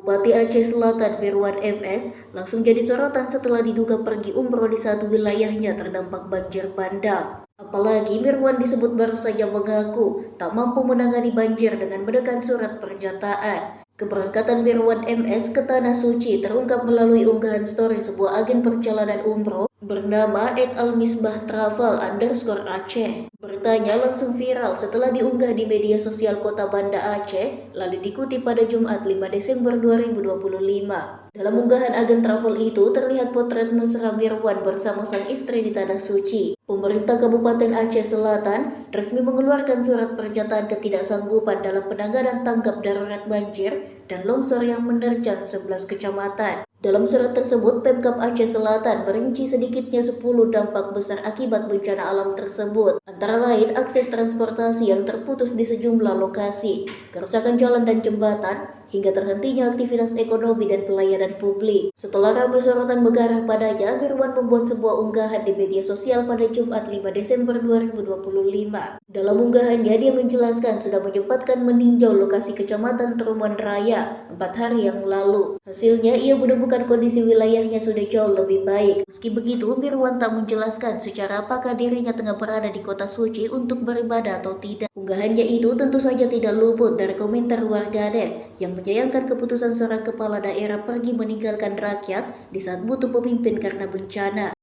Bupati Aceh Selatan Mirwan MS langsung jadi sorotan setelah diduga pergi umroh di satu wilayahnya terdampak banjir bandang. Apalagi Mirwan disebut baru saja mengaku tak mampu menangani banjir dengan menekan surat pernyataan. Keberangkatan Mirwan MS ke Tanah Suci terungkap melalui unggahan story sebuah agen perjalanan umroh bernama @almisbahtravel_Aceh. Bertanya langsung viral setelah diunggah di media sosial Kota Banda Aceh, lalu diikuti pada Jumat 5 Desember 2025. Dalam unggahan agen travel itu terlihat potret mesra Mirwan bersama sang istri di Tanah Suci. Pemerintah Kabupaten Aceh Selatan resmi mengeluarkan surat pernyataan ketidaksanggupan dalam penanganan tanggap darurat banjir dan longsor yang menerjang 11 kecamatan. Dalam surat tersebut, Pemkab Aceh Selatan merinci sedikitnya 10 dampak besar akibat bencana alam tersebut. Antara lain, akses transportasi yang terputus di sejumlah lokasi, kerusakan jalan dan jembatan, hingga terhentinya aktivitas ekonomi dan pelayanan publik. Setelah ramai sorotan mengarah padanya, Mirwan membuat sebuah unggahan di media sosial pada Jumat 5 Desember 2025. Dalam unggahannya, dia menjelaskan sudah menyempatkan meninjau lokasi Kecamatan Truman Raya 4 hari yang lalu. Hasilnya, ia menemukan kondisi wilayahnya sudah jauh lebih baik. Meski begitu, Mirwan tak menjelaskan secara apakah dirinya tengah berada di kota suci untuk beribadah atau tidak. Unggahannya itu tentu saja tidak luput dari komentar warganet yang menyayangkan keputusan seorang kepala daerah pergi meninggalkan rakyat di saat butuh pemimpin karena bencana.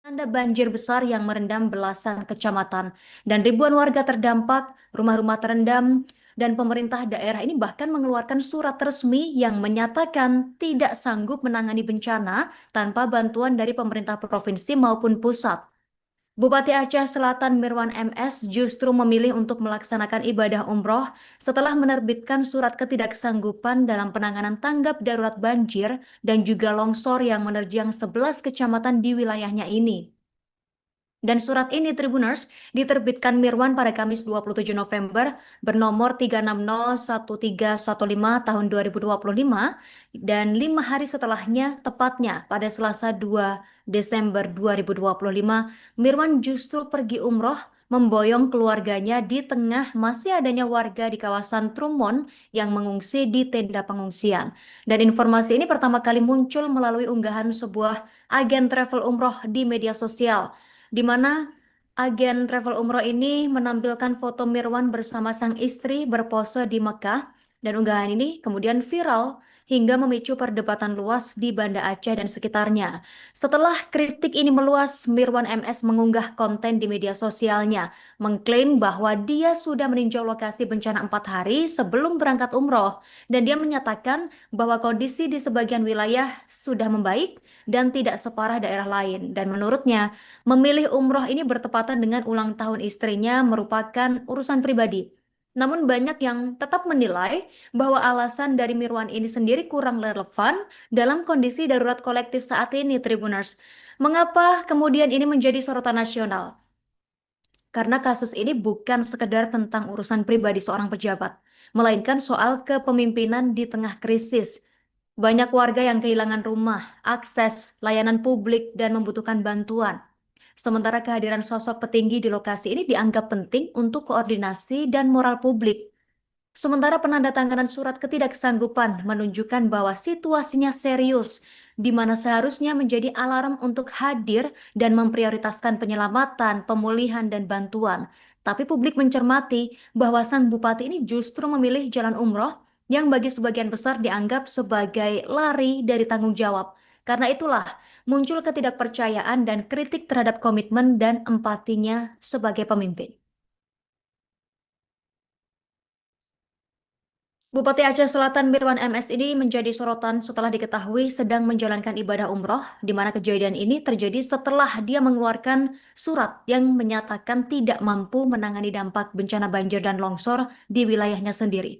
Tanda banjir besar yang merendam belasan kecamatan dan ribuan warga terdampak, rumah-rumah terendam, dan pemerintah daerah ini bahkan mengeluarkan surat resmi yang menyatakan tidak sanggup menangani bencana tanpa bantuan dari pemerintah provinsi maupun pusat. Bupati Aceh Selatan Mirwan MS justru memilih untuk melaksanakan ibadah umroh setelah menerbitkan surat ketidaksanggupan dalam penanganan tanggap darurat banjir dan juga longsor yang menerjang 11 kecamatan di wilayahnya ini. Dan surat ini Tribuners diterbitkan Mirwan pada Kamis 27 November bernomor 3601315 tahun 2025 dan 5 hari setelahnya tepatnya pada Selasa 2 Desember 2025 Mirwan justru pergi umroh memboyong keluarganya di tengah masih adanya warga di kawasan Trumon yang mengungsi di tenda pengungsian. Dan informasi ini pertama kali muncul melalui unggahan sebuah agen travel umroh di media sosial di mana agen travel umroh ini menampilkan foto Mirwan bersama sang istri berpose di Mekah dan unggahan ini kemudian viral hingga memicu perdebatan luas di Banda Aceh dan sekitarnya. Setelah kritik ini meluas, Mirwan MS mengunggah konten di media sosialnya, mengklaim bahwa dia sudah meninjau lokasi bencana 4 hari sebelum berangkat umroh, dan dia menyatakan bahwa kondisi di sebagian wilayah sudah membaik dan tidak separah daerah lain. Dan menurutnya, memilih umroh ini bertepatan dengan ulang tahun istrinya merupakan urusan pribadi. Namun banyak yang tetap menilai bahwa alasan dari Mirwan ini sendiri kurang relevan dalam kondisi darurat kolektif saat ini, Tribuners. Mengapa kemudian ini menjadi sorotan nasional? Karena kasus ini bukan sekedar tentang urusan pribadi seorang pejabat, melainkan soal kepemimpinan di tengah krisis. Banyak warga yang kehilangan rumah, akses, layanan publik, dan membutuhkan bantuan. Sementara kehadiran sosok petinggi di lokasi ini dianggap penting untuk koordinasi dan moral publik. Sementara penandatanganan surat ketidaksanggupan menunjukkan bahwa situasinya serius, di mana seharusnya menjadi alarm untuk hadir dan memprioritaskan penyelamatan, pemulihan, dan bantuan. Tapi publik mencermati bahwa sang bupati ini justru memilih jalan umroh yang bagi sebagian besar dianggap sebagai lari dari tanggung jawab. Karena itulah muncul ketidakpercayaan dan kritik terhadap komitmen dan empatinya sebagai pemimpin. Bupati Aceh Selatan Mirwan MS ini menjadi sorotan setelah diketahui sedang menjalankan ibadah umroh, di mana kejadian ini terjadi setelah dia mengeluarkan surat yang menyatakan tidak mampu menangani dampak bencana banjir dan longsor di wilayahnya sendiri.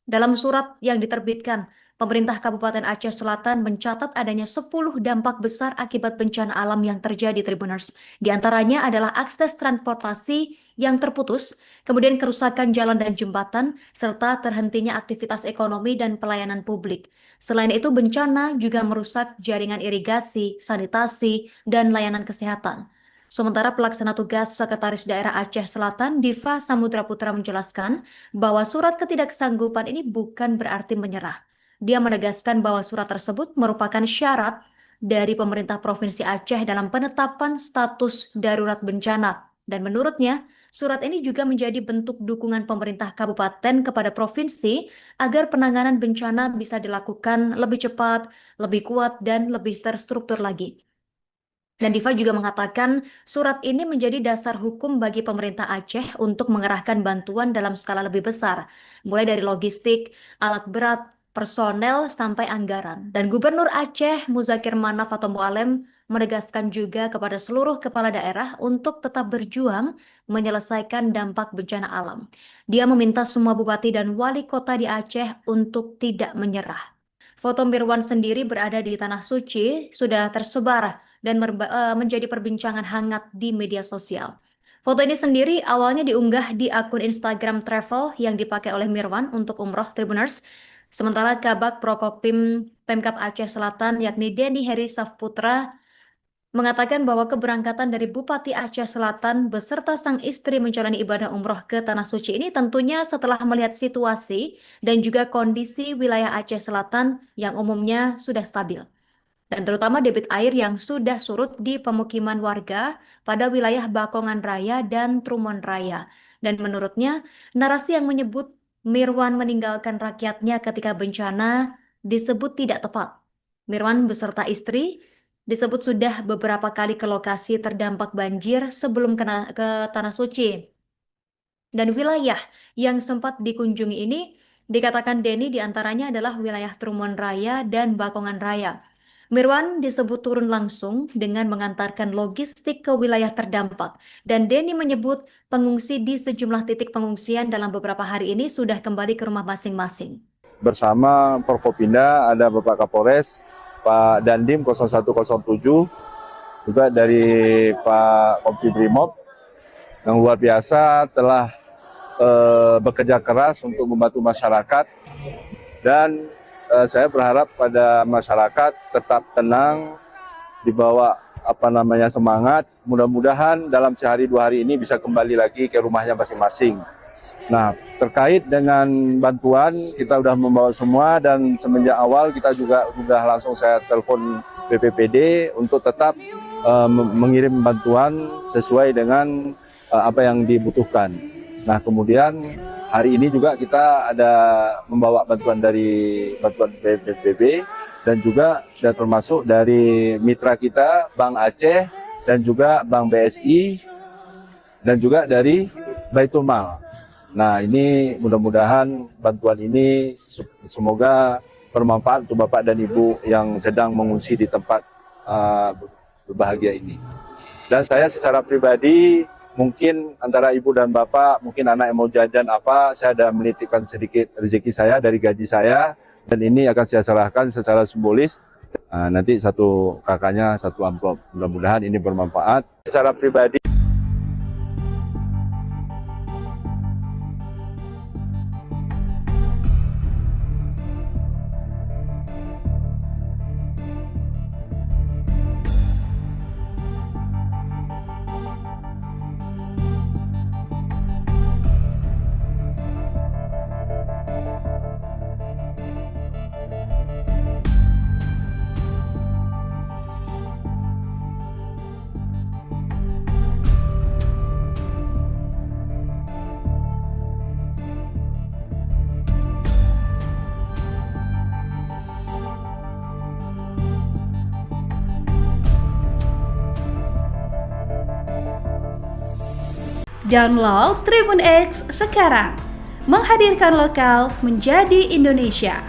Dalam surat yang diterbitkan, pemerintah Kabupaten Aceh Selatan mencatat adanya 10 dampak besar akibat bencana alam yang terjadi, Tribuners. Di antaranya adalah akses transportasi yang terputus, kemudian kerusakan jalan dan jembatan, serta terhentinya aktivitas ekonomi dan pelayanan publik. Selain itu, bencana juga merusak jaringan irigasi, sanitasi, dan layanan kesehatan. Sementara pelaksana tugas Sekretaris Daerah Aceh Selatan, Diva Samudra Putra menjelaskan bahwa surat ketidaksanggupan ini bukan berarti menyerah. Dia menegaskan bahwa surat tersebut merupakan syarat dari pemerintah Provinsi Aceh dalam penetapan status darurat bencana. Dan menurutnya, surat ini juga menjadi bentuk dukungan pemerintah kabupaten kepada provinsi agar penanganan bencana bisa dilakukan lebih cepat, lebih kuat, dan lebih terstruktur lagi. Dan Diva juga mengatakan surat ini menjadi dasar hukum bagi pemerintah Aceh untuk mengerahkan bantuan dalam skala lebih besar, mulai dari logistik, alat berat, personel, sampai anggaran. Dan Gubernur Aceh Muzakir Manaf atau Mualem menegaskan juga kepada seluruh kepala daerah untuk tetap berjuang menyelesaikan dampak bencana alam. Dia meminta semua bupati dan wali kota di Aceh untuk tidak menyerah. Foto Mirwan sendiri berada di Tanah Suci sudah tersebar dan menjadi perbincangan hangat di media sosial. Foto ini sendiri awalnya diunggah di akun Instagram travel yang dipakai oleh Mirwan untuk umroh Tribuners. Sementara Kabak Prokopim Pemkab Aceh Selatan yakni Denny Heri Safputra mengatakan bahwa keberangkatan dari Bupati Aceh Selatan beserta sang istri menjalani ibadah umroh ke Tanah Suci ini tentunya setelah melihat situasi dan juga kondisi wilayah Aceh Selatan yang umumnya sudah stabil. Dan terutama debit air yang sudah surut di pemukiman warga pada wilayah Bakongan Raya dan Trumon Raya. Dan menurutnya, narasi yang menyebut Mirwan meninggalkan rakyatnya ketika bencana disebut tidak tepat. Mirwan beserta istri disebut sudah beberapa kali ke lokasi terdampak banjir sebelum ke Tanah Suci. Dan wilayah yang sempat dikunjungi ini dikatakan Denny diantaranya adalah wilayah Trumon Raya dan Bakongan Raya. Mirwan disebut turun langsung dengan mengantarkan logistik ke wilayah terdampak. Dan Denny menyebut pengungsi di sejumlah titik pengungsian dalam beberapa hari ini sudah kembali ke rumah masing-masing. Bersama Forkopimda ada Bapak Kapolres, Pak Dandim 0107, juga dari Pak Kompi Brimob yang luar biasa telah bekerja keras untuk membantu masyarakat. Dan saya berharap pada masyarakat tetap tenang, dibawa semangat. Mudah-mudahan dalam sehari dua hari ini bisa kembali lagi ke rumahnya masing-masing. Nah, terkait dengan bantuan kita sudah membawa semua, dan semenjak awal kita juga sudah langsung saya telepon BPPD untuk tetap mengirim bantuan sesuai dengan apa yang dibutuhkan. Nah, kemudian hari ini juga kita ada membawa bantuan dari BPPB dan juga termasuk dari mitra kita Bank Aceh dan juga Bank BSI dan juga dari Baitul Mal. Nah, ini mudah-mudahan bantuan ini semoga bermanfaat untuk Bapak dan Ibu yang sedang mengungsi di tempat berbahagia ini. Dan saya secara pribadi, mungkin antara Ibu dan Bapak, mungkin anak yang mau jajan apa, saya ada menitipkan sedikit rezeki saya dari gaji saya, dan ini akan saya serahkan secara simbolis. Nanti satu kakaknya satu amplop. Mudah-mudahan ini bermanfaat. Secara pribadi, download Tribun X sekarang, menghadirkan lokal menjadi Indonesia.